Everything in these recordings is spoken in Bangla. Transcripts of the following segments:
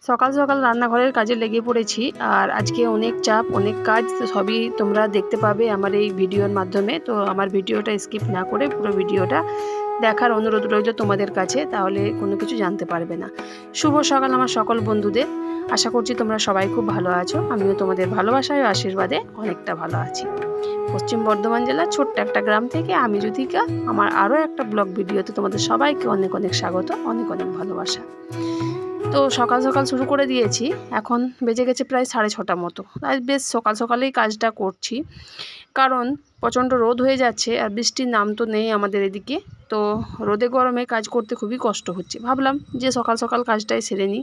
সকাল সকাল রান্নাঘরের কাজে লেগে পড়েছি। আর আজকে অনেক চাপ, অনেক কাজ, তো সবই তোমরা দেখতে পাবে আমার এই ভিডিওর মাধ্যমে। তো আমার ভিডিওটা স্কিপ না করে পুরো ভিডিওটা দেখার অনুরোধ রইল তোমাদের কাছে, তাহলে কোনো কিছু জানতে পারবে না। শুভ সকাল আমার সকল বন্ধুদের। আশা করছি তোমরা সবাই খুব ভালো আছো। আমিও তোমাদের ভালোবাসায় ও আশীর্বাদে অনেকটা ভালো আছি। পশ্চিম বর্ধমান জেলার ছোট্ট একটা গ্রাম থেকে আমি জ্যোতিকা, আমার আরও একটা ব্লগ ভিডিওতে তোমাদের সবাইকে অনেক অনেক স্বাগত, অনেক অনেক ভালোবাসা। তো সকাল সকাল শুরু করে দিয়েছি, এখন বেজে গেছে প্রায় 6:30 মতো। আজ বেশ সকাল সকালেই কাজটা করছি, কারণ প্রচণ্ড রোদ হয়ে যাচ্ছে আর বৃষ্টির নাম তো নেই আমাদের এদিকে। তো রোদে গরমে কাজ করতে খুবই কষ্ট হচ্ছে। ভাবলাম যে সকাল সকাল কাজটাই সেরে নিই।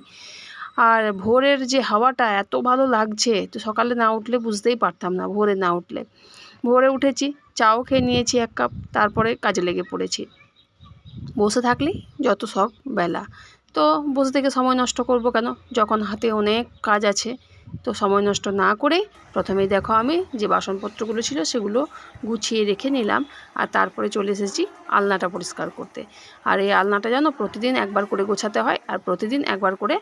আর ভোরের যে হাওয়াটা এত ভালো লাগছে, তো সকালে না উঠলে বুঝতেই পারতাম না। ভোরে না উঠলে, ভোরে উঠেছি, চাও খেয়ে নিয়েছি 1 কাপ, তারপরে কাজে লেগে পড়েছি। বসে থাকলেই যত সব বেলা। তো বসে থেকে সময় নষ্ট করব কেন, যখন হাতে অনেক কাজ আছে। তো সময় নষ্ট না করে প্রথমেই দেখো আমি যে বাসনপত্রগুলো ছিল সেগুলো গুছিয়ে রেখে নিলাম। আর তারপরে চলে এসেছি আলনাটা পরিষ্কার করতে। আর এই আলনাটা যেন প্রতিদিন একবার করে গোছাতে হয়, আর প্রতিদিন একবার করে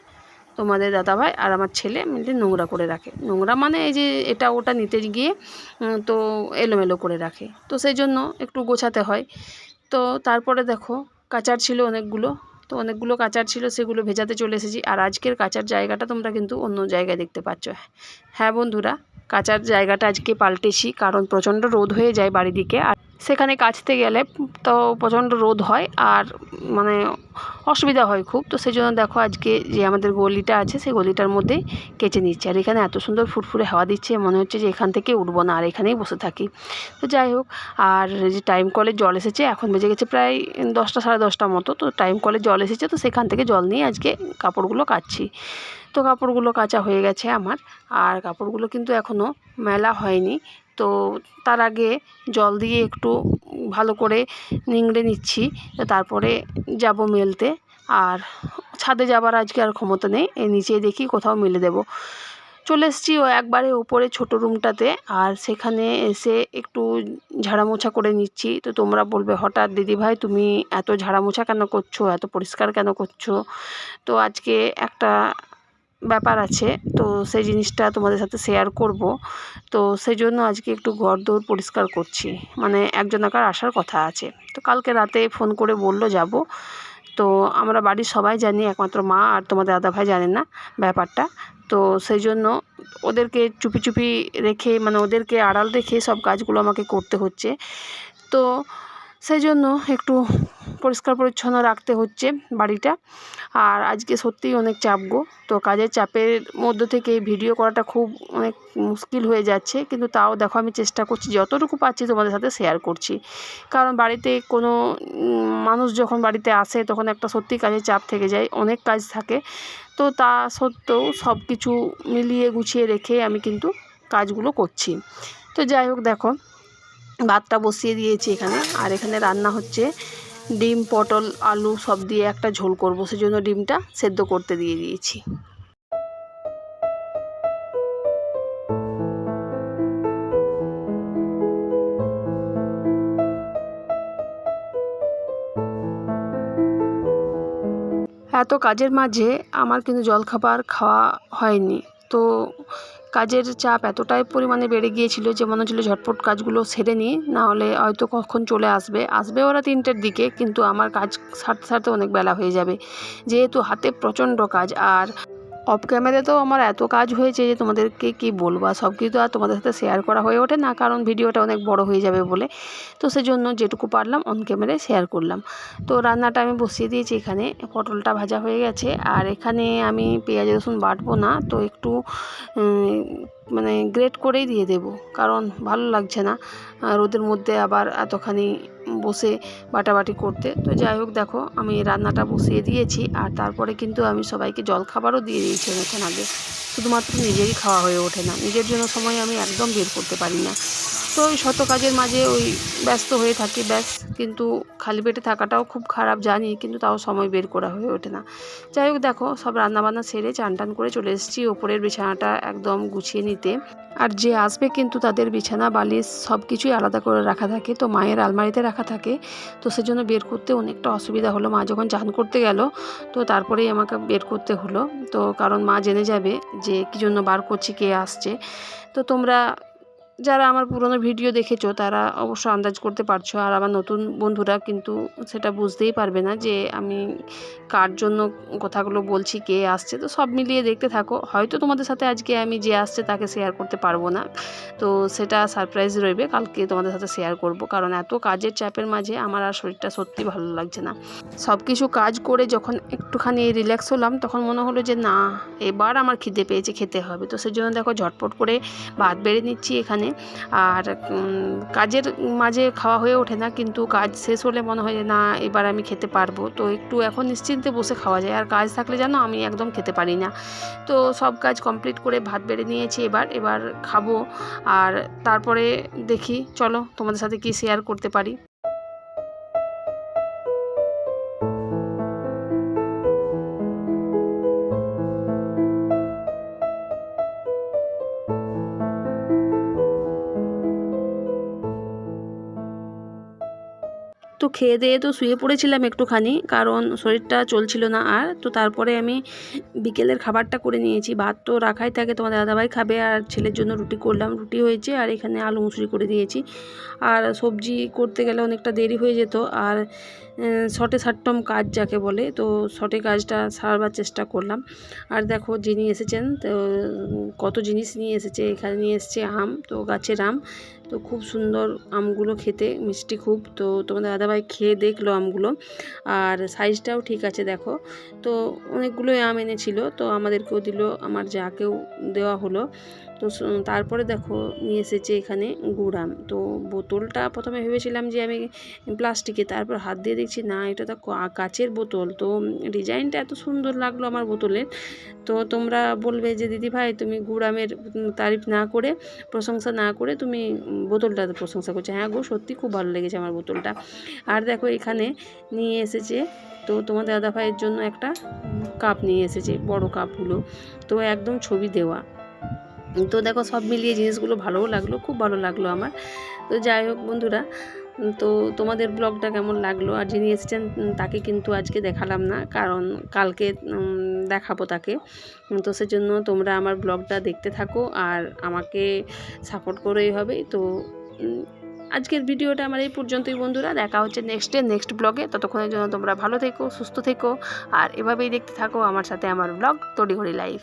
তোমাদের দাদাভাই আর আমার ছেলে মিলে নোংরা করে রাখে। নোংরা মানে এই যে এটা ওটা নিতে গিয়ে তো এলোমেলো করে রাখে, তো সেই জন্য একটু গোছাতে হয়। তো তারপরে দেখো কাচার ছিল অনেকগুলো, তো অনেকগুলো কাচার ছিল, সেগুলো ভেজাতে চলে এসেছি। আর আজকের কাচার জায়গাটা তোমরা কিন্তু অন্য জায়গায় দেখতে পাচ্ছ। হ্যাঁ বন্ধুরা, কাচার জায়গাটা আজকে পাল্টেছি, কারণ প্রচণ্ড রোদ হয়ে যায় বাড়ি দিকে। আর সেখানে কাচতে গেলে তো প্রচণ্ড রোদ হয় আর মানে অসুবিধা হয় খুব। তো সেই জন্য দেখো আজকে যে আমাদের গলিটা আছে সেই গলিটার মধ্যেই কেচে নিচ্ছে। আর এখানে এত সুন্দর ফুরফুরে হাওয়া দিচ্ছে, মনে হচ্ছে যে এখান থেকে উঠবো না আর এখানেই বসে থাকি। তো যাই হোক, আর যে টাইম কলের জল এসেছে, এখন বেজে গেছে প্রায় 10টা সাড়ে 10টা মতো। তো টাইম কলের জল এসেছে, তো সেখান থেকে জল নিয়ে আজকে কাপড়গুলো কাচছি। তো কাপড়গুলো কাচা হয়ে গেছে আমার, আর কাপড়গুলো কিন্তু এখনও মেলা হয়নি। তো তার আগে জল দিয়ে একটু ভালো করে নিংড়ে নিচ্ছি, তারপরে যাব মেলতে। আর ছাদে যাবার আজকে আর ক্ষমতা নেই, এই নিচে দেখি কোথাও মেলে দেবো। চলে এসেছি ও একবারে উপরে ছোটো রুমটাতে, আর সেখানে এসে একটু ঝাড়ামোছা করে নিচ্ছি। তো তোমরা বলবে, হঠাৎ দিদিভাই তুমি এত ঝাড়ামোছা কেন করছো, এত পরিষ্কার কেন করছো? তো আজকে একটা ব্যাপার আছে, তো সেই জিনিসটা তোমাদের সাথে শেয়ার করব। তো সেই জন্য আজকে একটু ঘরদোর পরিষ্কার করছি, মানে একজনাকার আসার কথা আছে। তো কালকে রাতে ফোন করে বললো যাব। তো আমরা বাড়ির সবাই জানি, একমাত্র মা আর তোমাদের দাদাভাই জানেন না ব্যাপারটা। তো সেই জন্য ওদেরকে চুপি চুপি রেখে, মানে ওদেরকে আড়াল রেখে সব কাজগুলো আমাকে করতে হচ্ছে। তো সেই জন্য একটু পরিষ্কার পরিচ্ছন্ন রাখতে হচ্ছে বাড়িটা। আর আজকে সত্যিই অনেক চাপ গো। তো কাজের চাপের মধ্য থেকে ভিডিও করাটা খুব অনেক মুশকিল হয়ে যাচ্ছে, কিন্তু তাও দেখো আমি চেষ্টা করছি, যতটুকু পাচ্ছি তোমাদের সাথে শেয়ার করছি। কারণ বাড়িতে কোনো মানুষ যখন বাড়িতে আসে তখন একটা সত্যি কাজের চাপ থেকে যায়, অনেক কাজ থাকে। তো তা সত্ত্বেও সব কিছু মিলিয়ে গুছিয়ে রেখে আমি কিন্তু কাজগুলো করছি। তো যাই হোক, দেখো ভাতটা বসিয়ে দিয়েছি এখানে, আর এখানে রান্না হচ্ছে ডিম, পটল, আলু সব দিয়ে একটা ঝোল করবো, সেজন্য ডিমটা সেদ্ধ করতে দিয়ে দিয়েছি। এত কাজের মাঝে আমার কিন্তু জলখাবার খাওয়া হয়নি। তো কাজের চাপ এতটাই পরিমাণে বেড়ে গিয়েছিল যে মনে হচ্ছিলো ঝটপট কাজগুলো সেরে নিই, নাহলে হয়তো কখন চলে আসবে ওরা 3টের দিকে, কিন্তু আমার কাজ সারতে সারতে অনেক বেলা হয়ে যাবে, যেহেতু হাতে প্রচণ্ড কাজ। আর অফ ক্যামেরাতেও আমার এত কাজ হয়েছে যে তোমাদেরকে কি বলবো, আর সব কিছু আর তোমাদের সাথে শেয়ার করা হয়ে ওঠে না, কারণ ভিডিওটা অনেক বড় হয়ে যাবে বলে। তো সেজন্য যেটুকু পারলাম অন ক্যামেরায় শেয়ার করলাম। তো রান্নাটা আমি বসিয়ে দিয়েছি, এখানে পটলটা ভাজা হয়ে গেছে। আর এখানে আমি পেঁয়াজ রসুন বাটবো না, তো একটু মানে গ্রেট করেই দিয়ে দেব, কারণ ভালো লাগছে না রোদের মধ্যে আবার এতখানি বসে বাটাবাটি করতে। তো যাই হোক, দেখো আমি রান্নাটা বসিয়ে দিয়েছি, আর তারপরে কিন্তু আমি সবাইকে জলখাবারও দিয়ে দিয়েছি অনেকক্ষণ আগে। শুধুমাত্র নিজেরই খাওয়া হয়ে ওঠে না, নিজের জন্য সময় আমি একদম বের করতে পারি না। তো ওই শত কাজের মাঝে ওই ব্যস্ত হয়ে থাকি ব্যাস, কিন্তু খালি পেটে থাকাটাও খুব খারাপ জানি, কিন্তু তাও সময় বের করা হয়ে ওঠে না। যাই হোক, দেখো সব রান্নাবান্না সেরে চান টান করে চলে এসেছি ওপরের বিছানাটা একদম গুছিয়ে নিতে। আর যে আসবে কিন্তু তাদের বিছানা বালিশ সব কিছুই আলাদা করে রাখা থাকে, তো মায়ের আলমারিতে রাখা থাকে, তো সেজন্য বের করতে অনেকটা অসুবিধা হলো। মা যখন চান করতে গেল তো তারপরেই আমাকে বের করতে হলো, তো কারণ মা জেনে যাবে যে কী জন্য বার করছি, কে আসছে। তো তোমরা যারা আমার পুরনো ভিডিও দেখেছো তারা অবশ্য আন্দাজ করতে পারছো, আর আমার নতুন বন্ধুরা কিন্তু সেটা বুঝতেই পারবে না যে আমি কার জন্য কথাগুলো বলছি, কে আসছে। তো সব মিলিয়ে দেখতে থাকো। হয়তো তোমাদের সাথে আজকে আমি যে আসছে তাকে শেয়ার করতে পারবো না, তো সেটা সারপ্রাইজ রইবে, কালকে তোমাদের সাথে শেয়ার করব। কারণ এত কাজের চাপের মাঝে আমার আর শরীরটা সত্যি ভালো লাগছে না। সব কিছু কাজ করে যখন একটুখানি রিল্যাক্স হলাম তখন মনে হলো যে না, এবার আমার খিদে পেয়েছে, খেতে হবে। তো সেই জন্য দেখো ঝটপট করে ভাত বেড়ে নিচ্ছি এখানে। আর কাজের মাঝে খাওয়া হয়ে ওঠে না, কিন্তু কাজ শেষ হলে মনে হয় যে না, এবার আমি খেতে পারবো। তো একটু এখন নিশ্চিন্তে বসে খাওয়া যায়, আর কাজ থাকলে জানো আমি একদম খেতে পারি না। তো সব কাজ কমপ্লিট করে ভাত বেড়ে নিয়েছি, এবার খাবো। আর তারপরে দেখি, চলো তোমাদের সাথে কি শেয়ার করতে পারি। তো খেয়ে দিয়ে তো শুয়ে পড়েছিলাম একটুখানি, কারণ শরীরটা চলছিল না আর। তো তারপরে আমি বিকেলের খাবারটা করে নিয়েছি। ভাত তো রাখাই থাকে, তোমাদের দাদাভাই খাবে, আর ছেলের জন্য রুটি করলাম, রুটি হয়েছে, আর এখানে আলু মুসুরি করে দিয়েছি। আর সবজি করতে গেলে অনেকটা দেরি হয়ে যেত, আর শর্টে সাট্টম কাজ যাকে বলে, তো শর্টে কাজটা সারবার চেষ্টা করলাম। আর দেখো যিনি এসেছেন, তো কত জিনিস নিয়ে এসেছে। এখানে নিয়ে এসেছে আম, তো গাছের আম, তো খুব সুন্দর আমগুলো, খেতে মিষ্টি খুব। তো তোমাদের দাদাভাই খেয়ে দেখলো আমগুলো, আর সাইজটাও ঠিক আছে দেখো। তো অনেকগুলোই আম এনেছিল, তো আমাদেরকেও দিল, আমার যাকেও দেওয়া হলো। তো তারপরে দেখো নিয়ে এসেছে এখানে গুড় আম। তো বোতলটা প্রথমে ভেবেছিলাম যে আমি প্লাস্টিকে, তারপর হাত দিয়ে দেখছি না, এটা তো কাচের বোতল। তো ডিজাইনটা এত সুন্দর লাগলো আমার বোতলের। তো তোমরা বলবে যে দিদি ভাই তুমি গুড় আমের তারিফ না করে, প্রশংসা না করে তুমি বোতলটাতে প্রশংসা করছো। হ্যাঁ গো, সত্যি খুব ভালো লেগেছে আমার বোতলটা। আর দেখো এখানে নিয়ে এসেছে, তো তোমাদের দাদা ভাইয়ের জন্য একটা কাপ নিয়ে এসেছে, বড় কাপগুলো, তো একদম ছবি দেওয়া। তো দেখো সব মিলিয়ে জিনিসগুলো ভালোও লাগলো, খুব ভালো লাগলো আমার। তো যাই হোক বন্ধুরা, তো তোমাদের ব্লগটা কেমন লাগলো? আর যিনি এসেছেন তাকে কিন্তু আজকে দেখালাম না, কারণ কালকে দেখাবো তাকে। তো সেজন্য তোমরা আমার ব্লগটা দেখতে থাকো আর আমাকে সাপোর্ট করেই হবে। তো আজকের ভিডিওটা আমার এই পর্যন্তই বন্ধুরা। দেখা হচ্ছে নেক্সট ব্লগে। ততক্ষণের জন্য তোমরা ভালো থেকো, সুস্থ থেকো, আর এভাবেই দেখতে থাকো আমার সাথে আমার ব্লগ তড়িঘড়ি লাইফ।